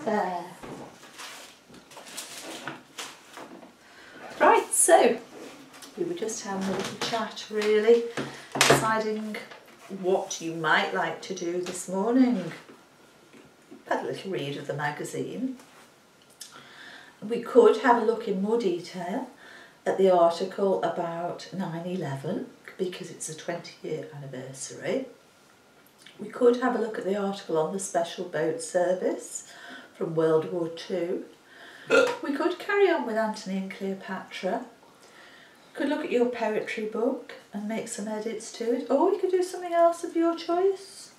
There. Right, so we were just having a little chat really, deciding what you might like to do this morning. Had a little read of the magazine. We could have a look in more detail at the article about 9/11 because it's a 20-year anniversary. We could have a look at the article on the special boat service from World War II. We could carry on with Antony and Cleopatra. Could look at your poetry book and make some edits to it, or we could do something else of your choice.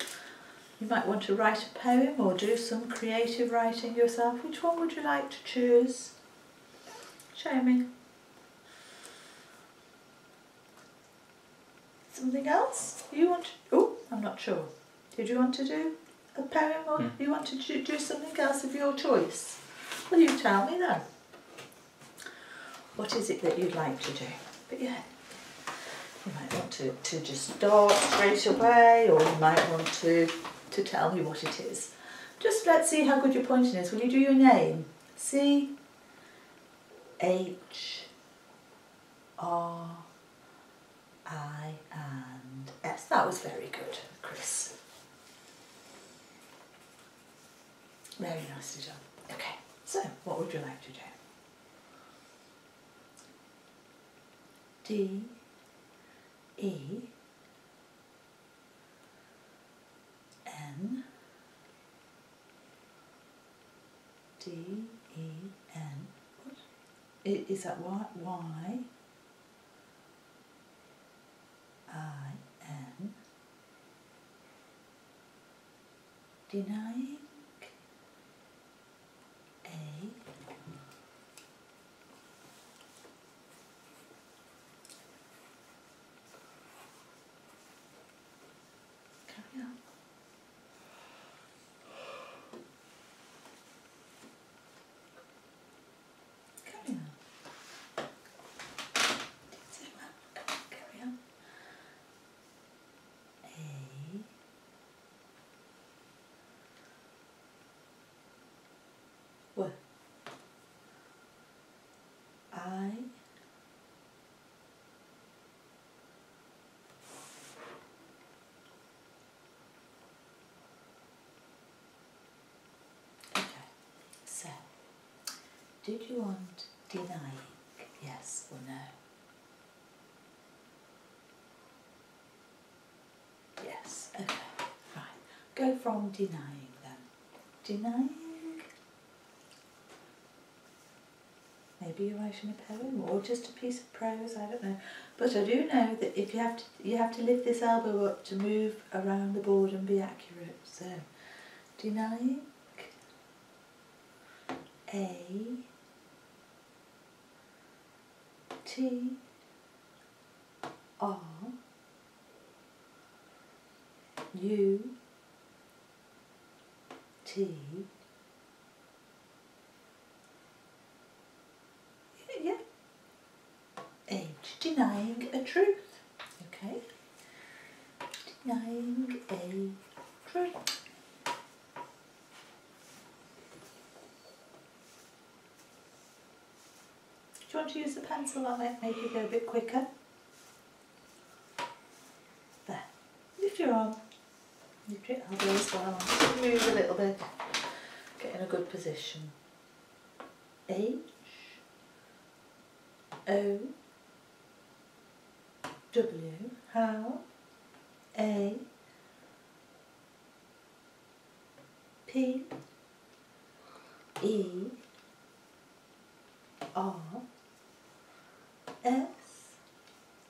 You might want to write a poem or do some creative writing yourself. Which one would you like to choose? Show me. Something else? You want to, oh, I'm not sure. Did you want to do a poem or you want to do something else of your choice? Well, you tell me then. What is it that you'd like to do? But yeah, you might want to just start straight away, or you might want to tell me what it is. Just let's see how good your pointing is. Will you do your name? C H R I and S. That was very good, Chris. Very nicely done. Okay, so what would you like to do? D E N D E N. What? Is that Y I N? Denying A. Carry on. Carry on. Carry on. A. What? I. Okay, so did you want denying? Yes or no? Yes, okay, right. Go from denying then. Denying? Maybe you're writing a poem or just a piece of prose, I don't know. But I do know that if you have to lift this elbow up to move around the board and be accurate. So denying A T R U T. Yeah. H. Denying a truth. Okay. Denying a truth. Do you want to use the pencil? That might make it go a bit quicker. There. Lift your arm. Lift your elbow as well. Just move a little bit. Get in a good position. H O W. How? A P E R S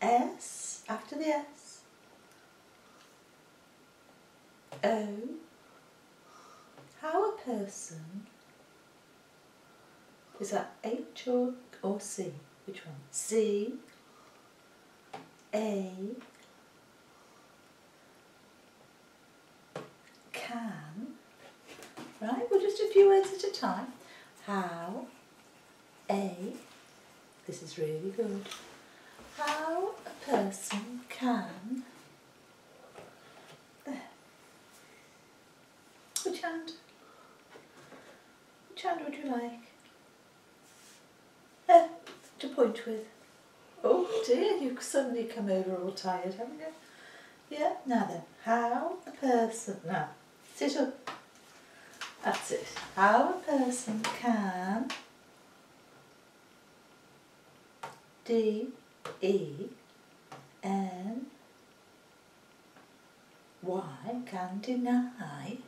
S after the S O. How a person. Is that H or C? Which one? C A can. Right, well just a few words at a time. How a. This is really good. How a person can. There. Which hand? Which hand would you like? To point with. Oh dear, you've suddenly come over all tired, haven't you? Yeah, now then, how a person, now, sit up. That's it. How a person can D-E-N-Y, can deny.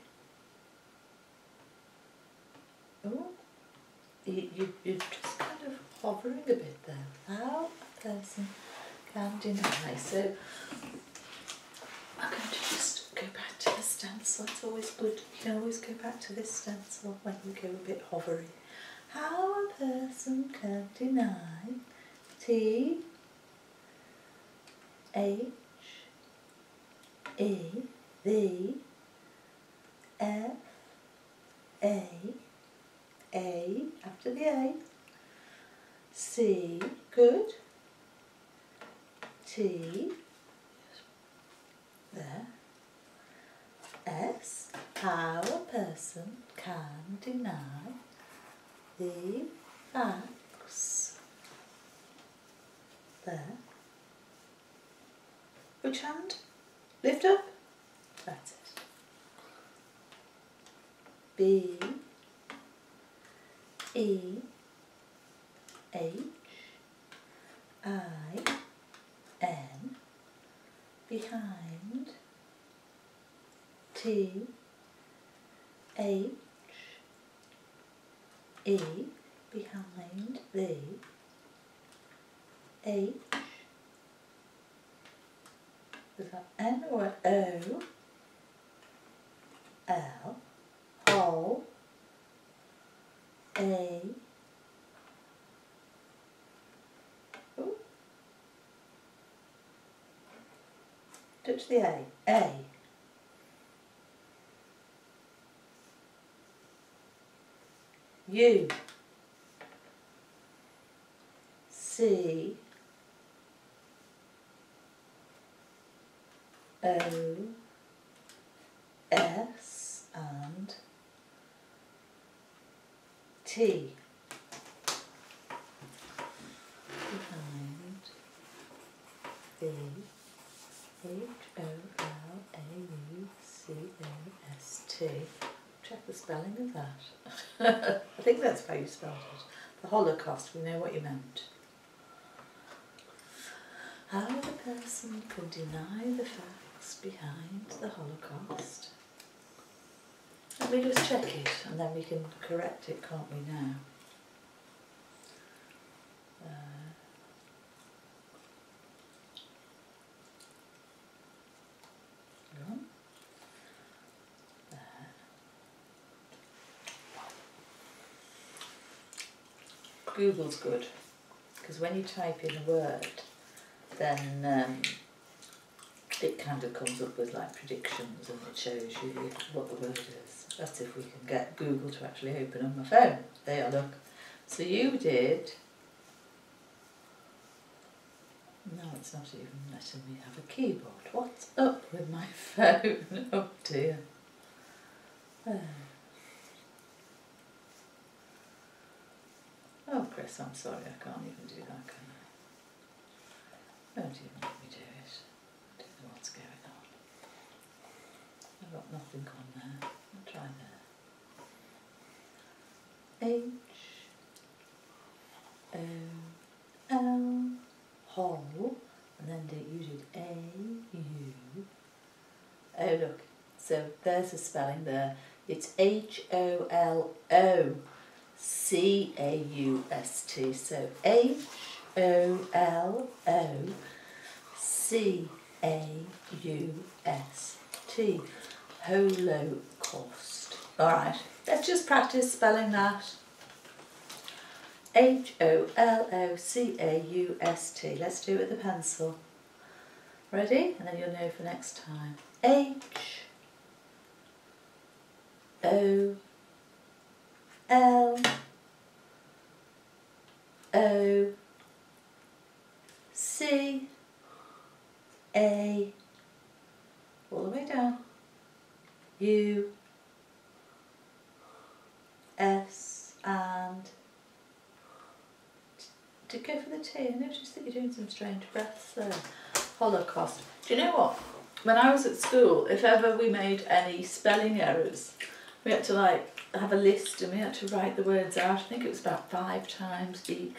Oh, you're just kind of hovering a bit there. How a person can deny. So I'm going to just go back to the stencil. It's always good. You can always go back to this stencil when you go a bit hovery. How a person can deny. T-H-E-The-F-A, after the A, C, good, T, there, S, how a person can deny the facts, there. Which hand? Lift up. That's it. B, E, H, I, N, behind, T, H, E, behind the, H, is that N or O, L, hole, A, ooh, touch the A, U, C, O, S and T. Behind the HOLAUCST. Check the spelling of that. I think that's how you spelled it. The Holocaust, we know what you meant. How the person could deny the facts behind the Holocaust. Let me just check it and then we can correct it, can't we now? Hang on. There. Google's good, because when you type in a word, then it kind of comes up with like predictions and it shows you what the word is. That's if we can get Google to actually open on my phone. There, look. So you did. No, it's not even letting me have a keyboard. What's up with my phone? Oh dear. Oh Chris, I'm sorry, I can't even do that, can I? Don't even let me do it. I don't know what's going on. I've got nothing on there. I'll try there. H-O-L, hole, and then you did A-U. Oh look, so there's a spelling there. It's H-O-L-O-C-A-U-S-T, so H-O-L-O-C-A-U-S-T, Holocaust. Alright, let's just practice spelling that. H-O-L-O-C-A-U-S-T. Let's do it with a pencil. Ready? And then you'll know for next time. H-O-L-O-C-A, all the way down, U-S-T. Go for the T. I noticed that you're doing some strange breaths there. Holocaust. Do you know what? When I was at school, if ever we made any spelling errors, we had to like have a list and we had to write the words out. I think it was about 5 times each.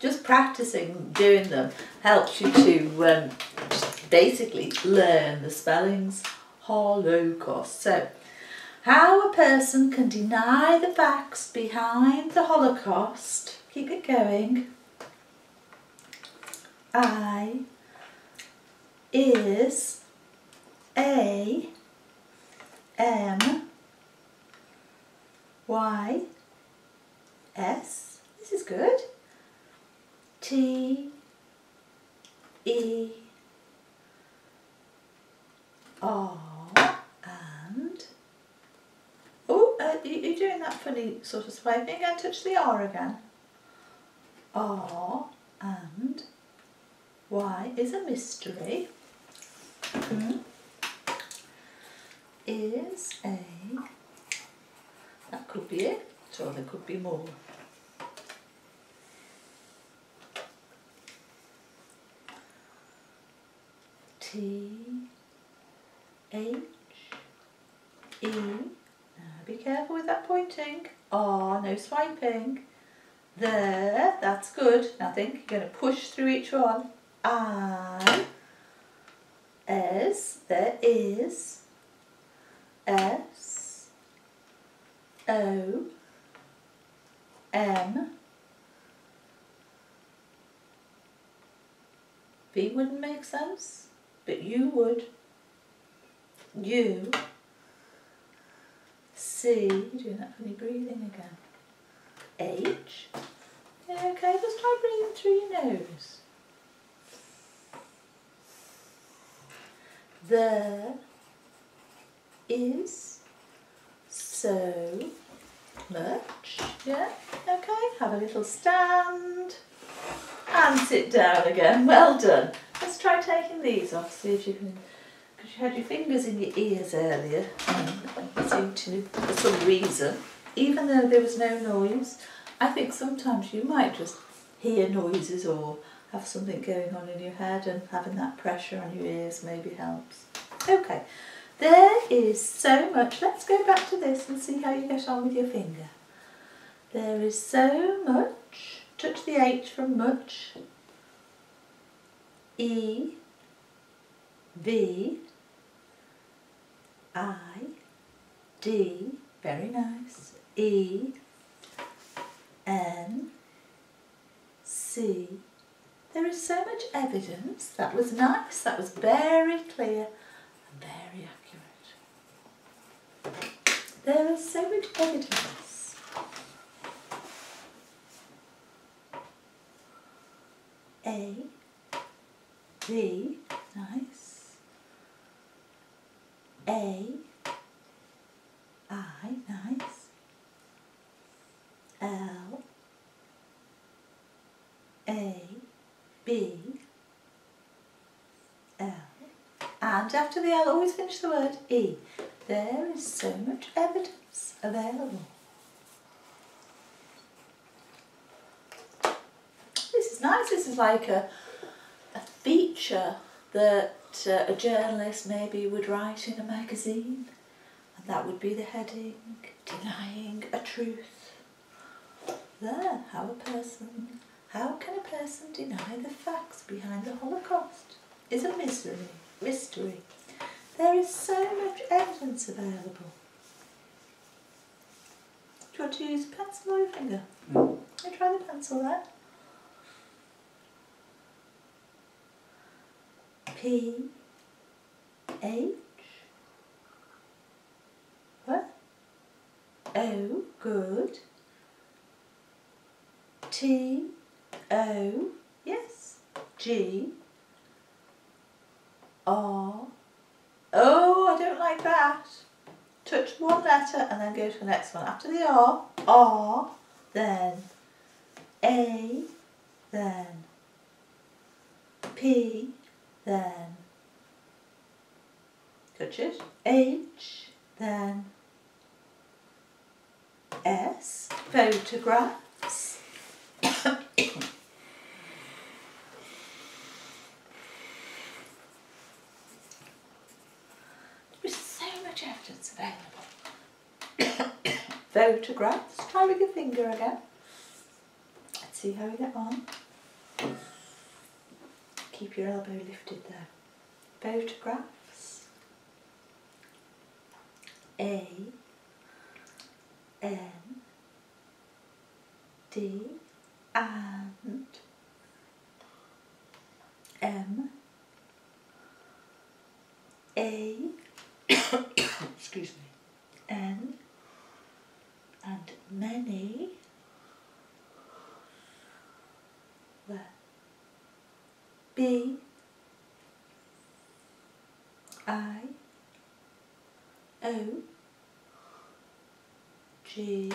Just practicing doing them helps you to just basically learn the spellings. Holocaust. So, how a person can deny the facts behind the Holocaust. Keep it going. I is A M Y S. This is good. T E R and you're doing that funny sort of swiping again. Touch the R again. R and Y is a mystery. Is a, that could be it, or there could be more. T H E, now be careful with that pointing. R, no swiping. There, that's good. Now I think you're going to push through each one. I, as, there is, S, O, M, V wouldn't make sense, but you would. U, C, you're doing that funny breathing again. H, yeah, okay, just try breathing through your nose. There is so much. Yeah, okay, have a little stand and sit down again. Well done. Let's try taking these off, see if you can, because you had your fingers in your ears earlier, seemed to, for some reason, even though there was no noise. I think sometimes you might just hear noises or have something going on in your head, and having that pressure on your ears maybe helps. Okay, there is so much. Let's go back to this and see how you get on with your finger. There is so much. Touch the H from much. E, V, I, D, very nice. E, N, C. There is so much evidence. That was nice. That was very clear and very accurate. There is so much evidence. A, V, nice. A, I, nice. L, A, B, L. And after the L, always finish the word E. There is so much evidence available. This is nice. This is like a feature that a journalist maybe would write in a magazine, and that would be the heading, denying a truth. There, how can a person deny the facts behind the Holocaust? Is a mystery. There is so much evidence available. Do you want to use a pencil or your finger? Let me try the pencil there. P, H, what? O, good. T, O, yes. G, R. Oh, I don't like that. Touch one letter and then go to the next one. After the R, then A, then P, then touch it, H, then S, photographs, Photographs. Try with your finger again. Let's see how we get on. Keep your elbow lifted there. Photographs. A N D and M A excuse me, N and many were B I O G.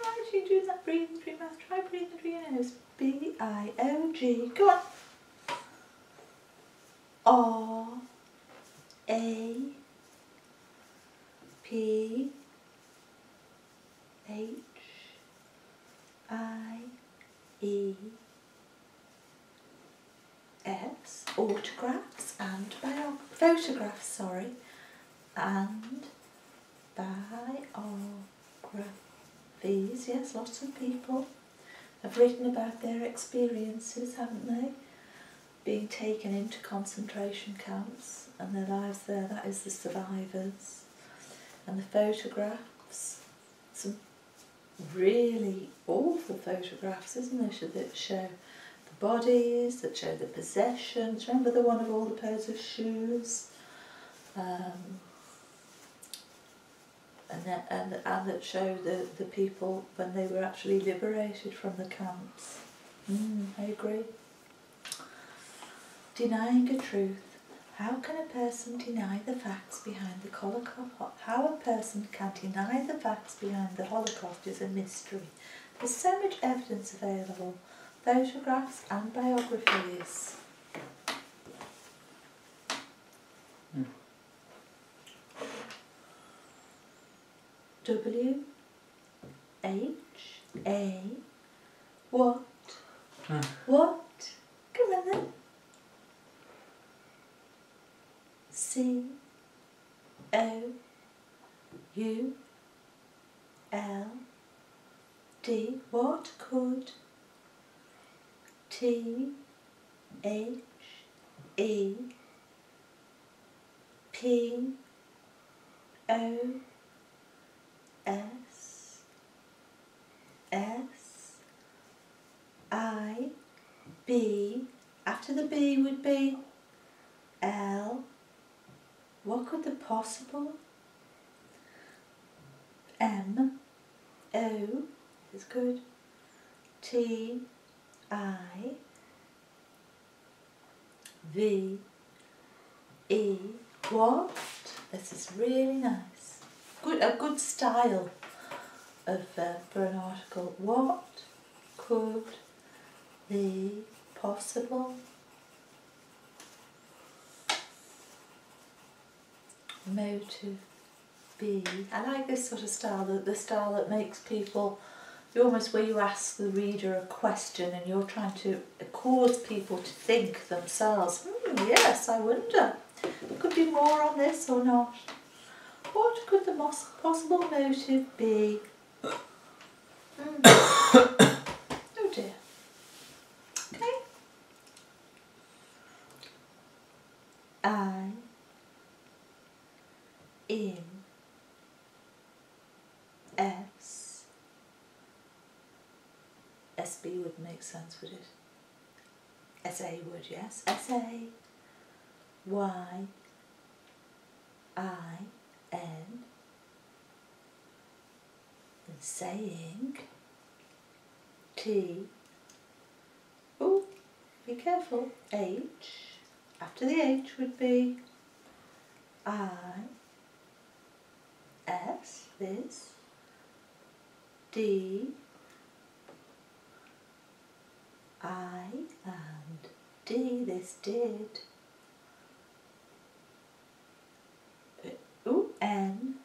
Right, you do that breathing through your mouth. Try breathing through your nose. B I O G. Go on. R A P H I E S. Autographs and photographs, sorry, and biographies. Yes, lots of people have written about their experiences, haven't they? Being taken into concentration camps and their lives there. That is the survivors. And the photographs, some really awful photographs, isn't there, that show the bodies, that show the possessions. Remember the one of all the pairs of shoes? And that show the people when they were actually liberated from the camps. I agree. Denying a truth. How can a person deny the facts behind the Holocaust? How a person can deny the facts behind the Holocaust is a mystery. There's so much evidence available. Photographs and biographies. W H A what? What? Come on then. C O U L D. What could? T H E P O S S I B. After the B would be L. What could the possible? M O is good. T I V E. What? This is really nice. A good style of for an article. What could the possible motive be? I like this sort of style, the style that makes people, where you ask the reader a question and you're trying to cause people to think themselves. Yes, I wonder. There could be more on this or not. What could the possible motive be? Oh dear. Okay. I in S. SB would make sense, would it? SA would, yes. SA Y I N. And saying. T. Oh, be careful. H. After the H would be I. S, this, D, I and D, this did. N,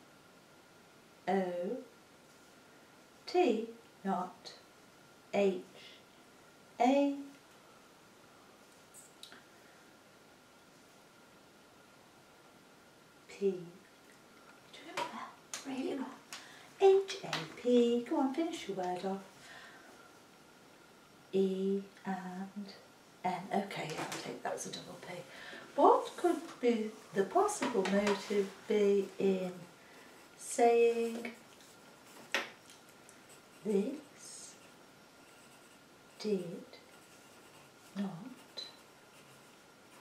O, T, not H, A, P. Really well. H-A-P. P, go on, finish your word off. E and N. Okay, yeah, I'll take that as a double P. What could be the possible motive be in saying this did not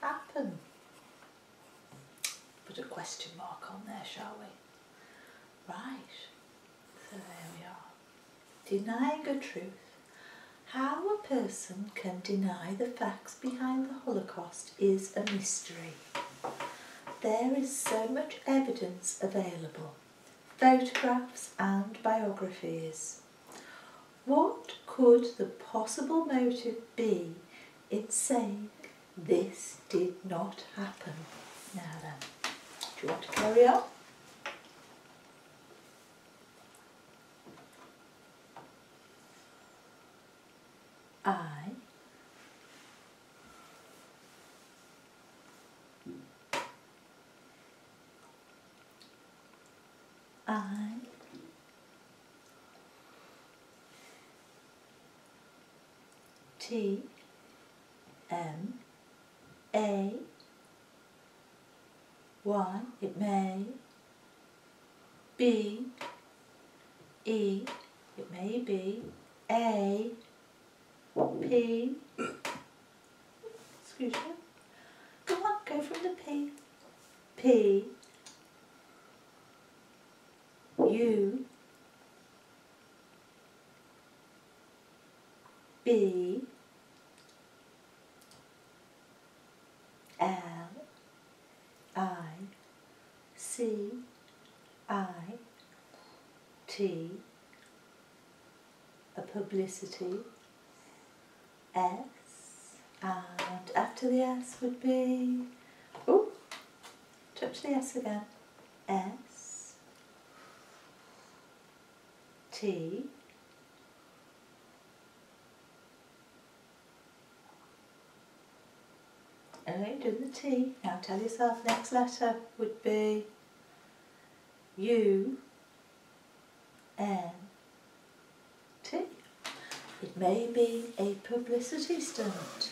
happen? Put a question mark on there, shall we? Right, so there we are. Denying a truth. How a person can deny the facts behind the Holocaust is a mystery. There is so much evidence available, photographs and biographies. What could the possible motive be in saying this did not happen? Now then, do you want to carry on? I T M A Y, it may be E, it may be A P, excuse me, go on, go from the P, P U B L I C I T, a publicity, S, and after the S would be, oh, touch the S again, S, T, and do the T. Now tell yourself next letter would be U, N, T. It may be a publicity stunt.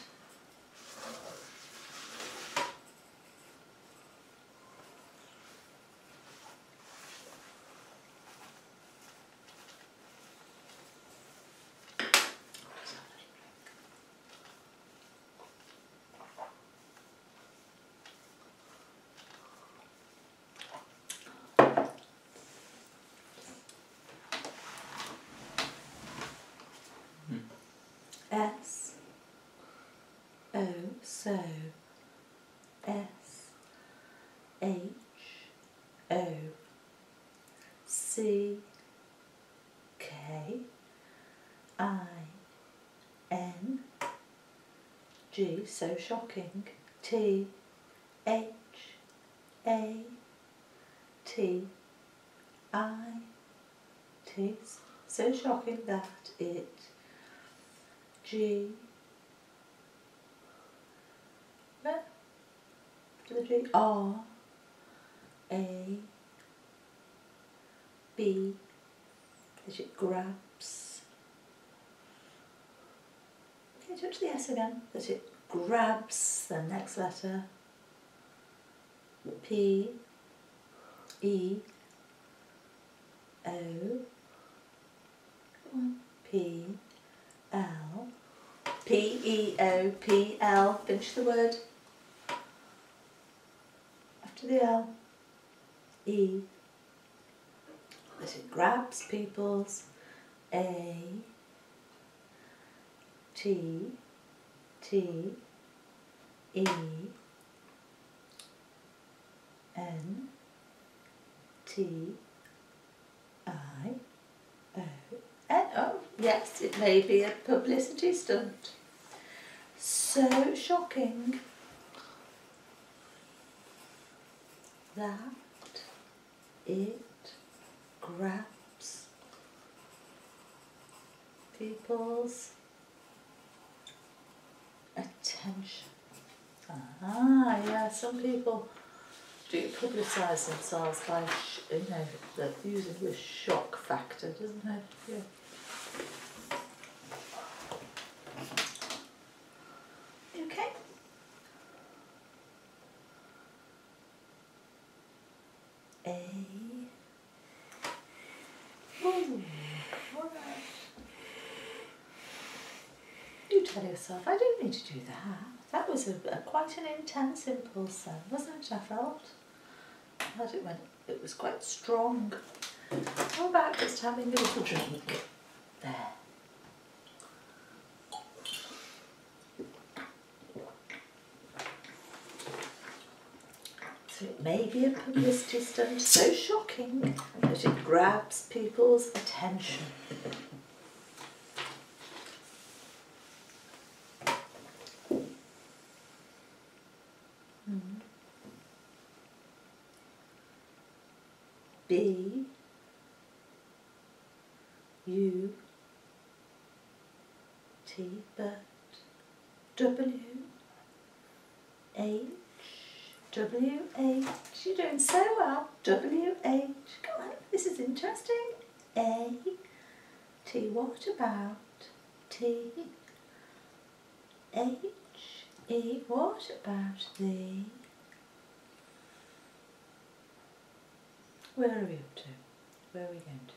S O, so S H O C K I N G, so shocking, T H A T I T, so shocking that it G, to the G, R, A, B, that it grabs, okay, touch the S again, that it grabs the next letter, P, E, O, P, L, P, E, O, P, L, finish the word, after the L, E, that it grabs people's, A, T, T, E, N, T, I, O, N, oh, yes, it may be a publicity stunt. So shocking that it grabs people's attention. Ah, yeah, some people do publicise themselves by, you know, using the shock factor, doesn't it? Yeah. Okay. Ooh, all right. You tell yourself, I don't need to do that. That was quite an intense impulse then, wasn't it? I felt as it went. It was quite strong. How about just having a little drink there? So it may be a publicity stunt so shocking that it grabs people's attention. B U T, but W H W H. You're doing so well. W H. Come on, this is interesting. A T. What about T H E? What about the? Where are we up to? Where are we going to?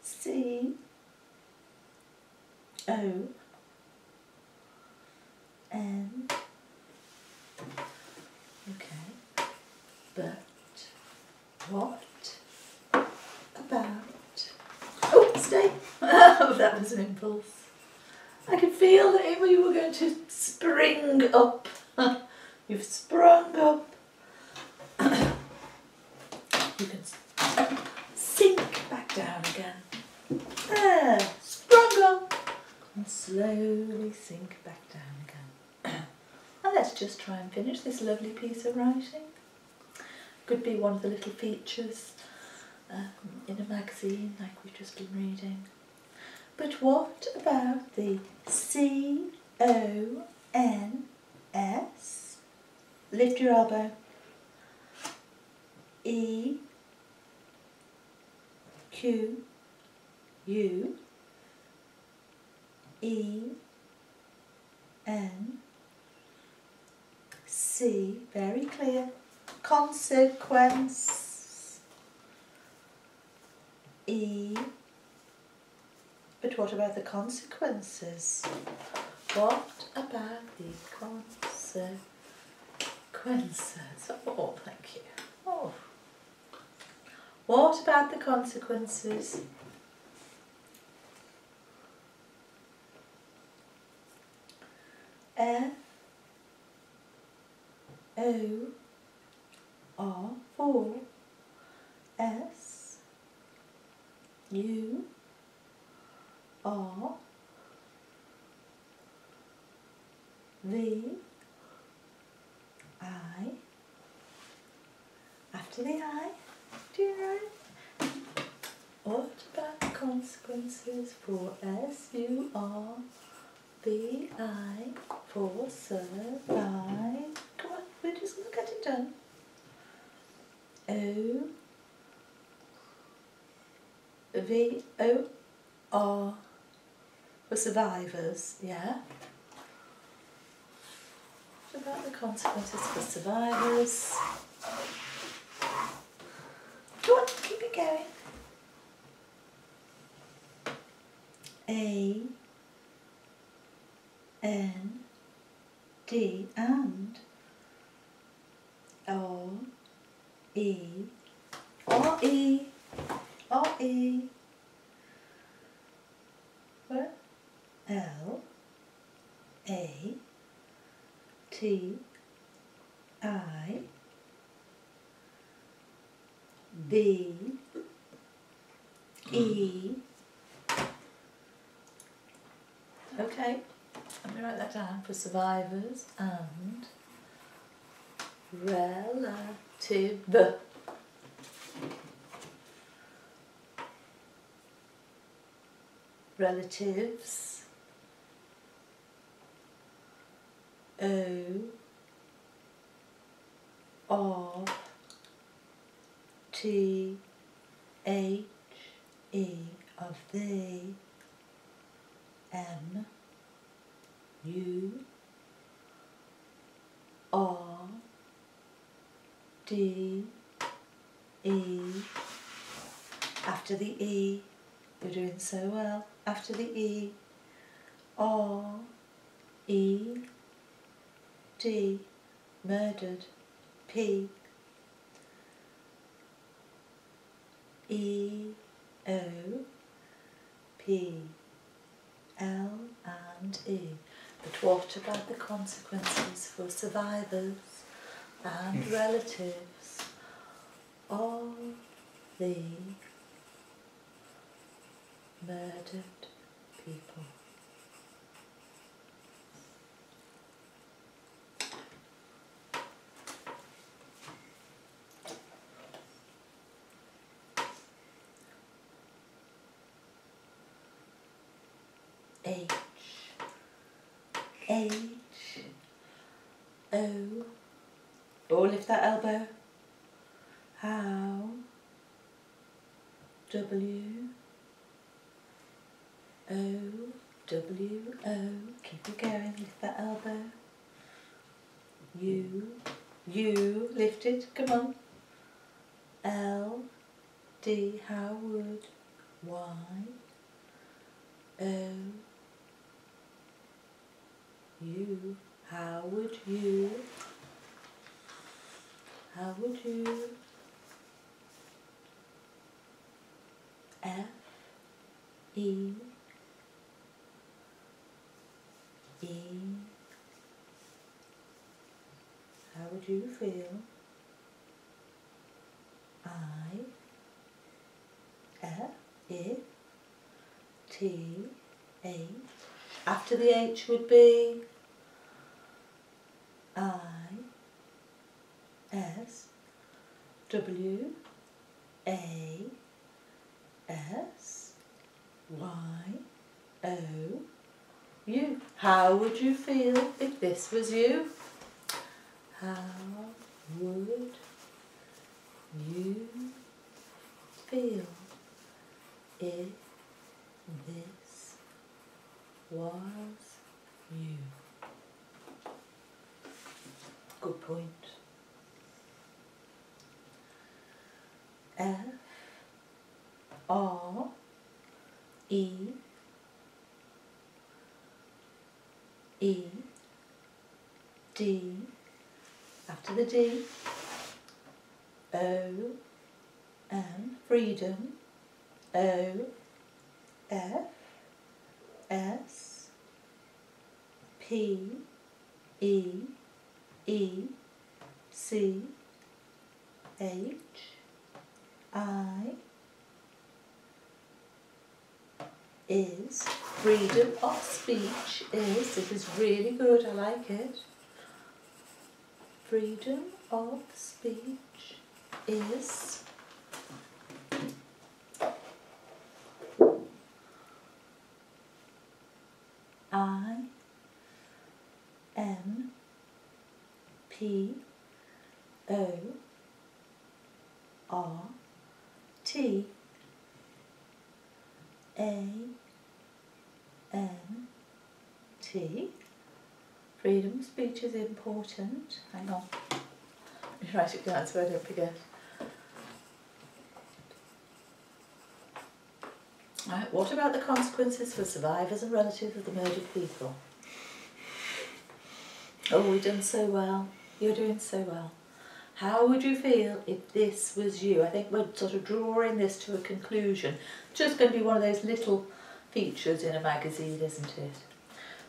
C O N. Okay, but what about? Oh, stay! That was an impulse. I could feel that you were going to spring up. You've sprung up. You can sink back down again. There, sprung up, and slowly sink back down again. And let's just try and finish this lovely piece of writing. Could be one of the little features in a magazine like we've just been reading. But what about the C-O-N-S? Lift your elbow. E Q U E N C, very clear. Consequence. E. But what about the consequences? What about the consequences? Oh, thank you. Oh. What about the consequences? F O R 4 S U R V I. After the I, do you know it? What about the consequences for S-U-R-V-I for survive? Come on, we're just going to get it done. O-V-O-R for survivors, yeah? What about the consequences for survivors? Go on, keep it going. A N D and O E R E R E L A T I B E. Okay, let me write that down for survivors and relative. Relatives. O R T, H, E of thee, M, U, R, D, E, after the E, you're doing so well, after the E, R, E, D, murdered, P, E, O, P, L and E. But what about the consequences for survivors and relatives of the murdered people? H, O, or lift that elbow, how, W, O, W, O, keep it going, lift that elbow, U, lift it, come on, L, D, how would, Y, O, U, how would you, F, E, how would you feel, I, F, T, H, after the H would be I, S, W, A, S, Y, O, U. How would you feel if this was you? How would you feel if this was you? Good point. F, R, E, D, after the D, O, M, freedom, O, F, S, P, E, C, H, I, is, freedom of speech is, this is really good, I like it, freedom of speech is I, M, P, O, R, T, A, N, T. Freedom of speech is important. Hang on. Let me write it down so I don't forget. Right, what about the consequences for survivors and relatives of the murdered people? Oh, we've done so well. You're doing so well. How would you feel if this was you? I think we're sort of drawing this to a conclusion. It's just going to be one of those little features in a magazine, isn't it?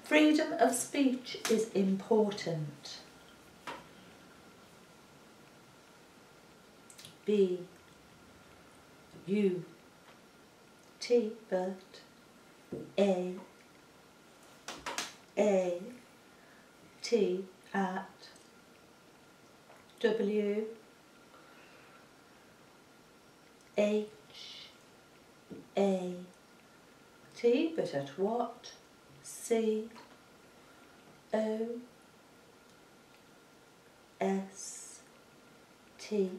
Freedom of speech is important. B, U, T, but A, T, at, W, H, A, T, but at what? C, O, S, T.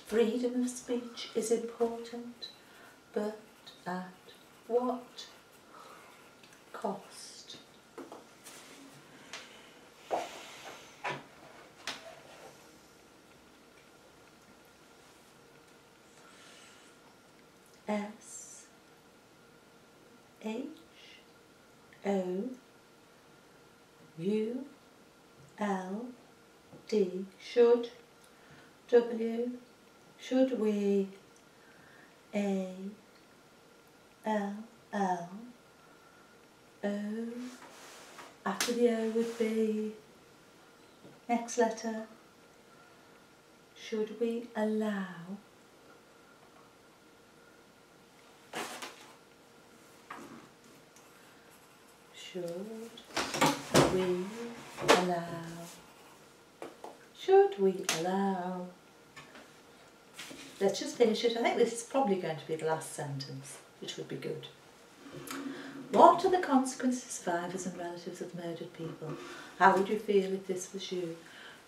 Freedom of speech is important, but at what cost? S H O U L D. Should. W. Should we. A L L O. After the O would be next letter. Should we allow? Should we allow? Should we allow? Let's just finish it. I think this is probably going to be the last sentence, which would be good. What are the consequences of survivors and relatives of murdered people? How would you feel if this was you?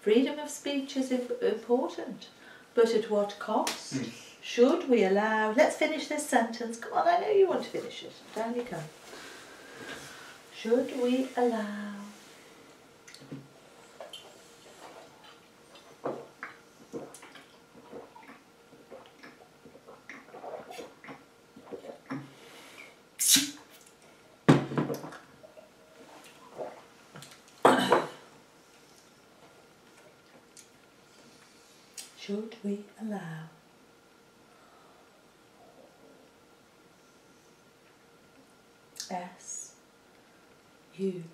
Freedom of speech is important, but at what cost? Should we allow? Let's finish this sentence. Come on, I know you want to finish it. Down you come. Should we allow? Should we allow? S U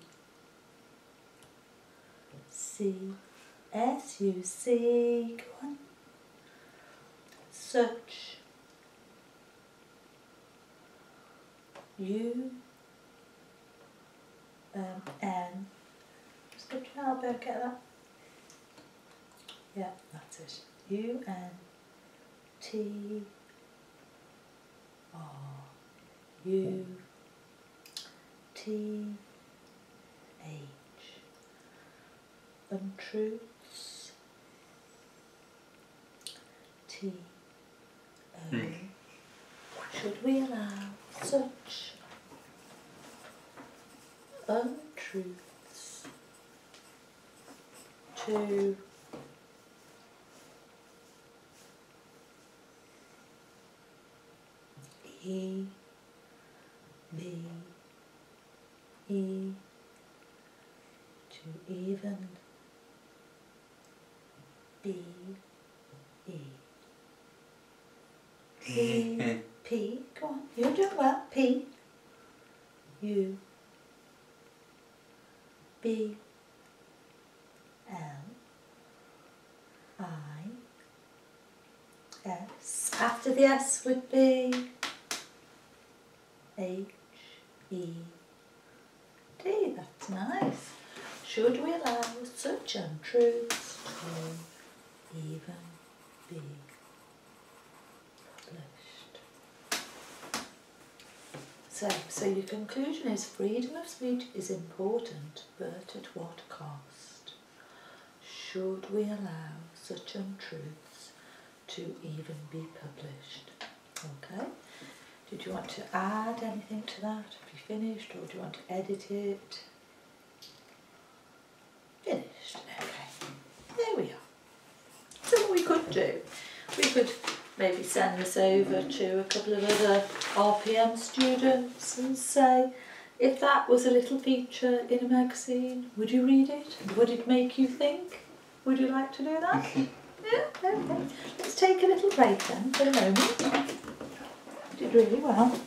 C S U C. Go on. Such. U N. Just put your elbow, get that? Yeah, that's it. U N T R U T H. Untruths. T O. Should we allow such untruths to E B E to even be E P P, go on, you're doing well. P U B L I S. After the S would be H E D. That's nice. Should we allow such untruths to even be published? So your conclusion is freedom of speech is important, but at what cost? Should we allow such untruths to even be published? Okay. Did you want to add anything to that? Have you finished, or do you want to edit it? Finished. Okay. There we are. So what we could do, we could maybe send this over to a couple of other RPM students and say, if that was a little feature in a magazine, would you read it? Would it make you think? Would you like to do that? Yeah, okay. Let's take a little break then for a moment. You did really well.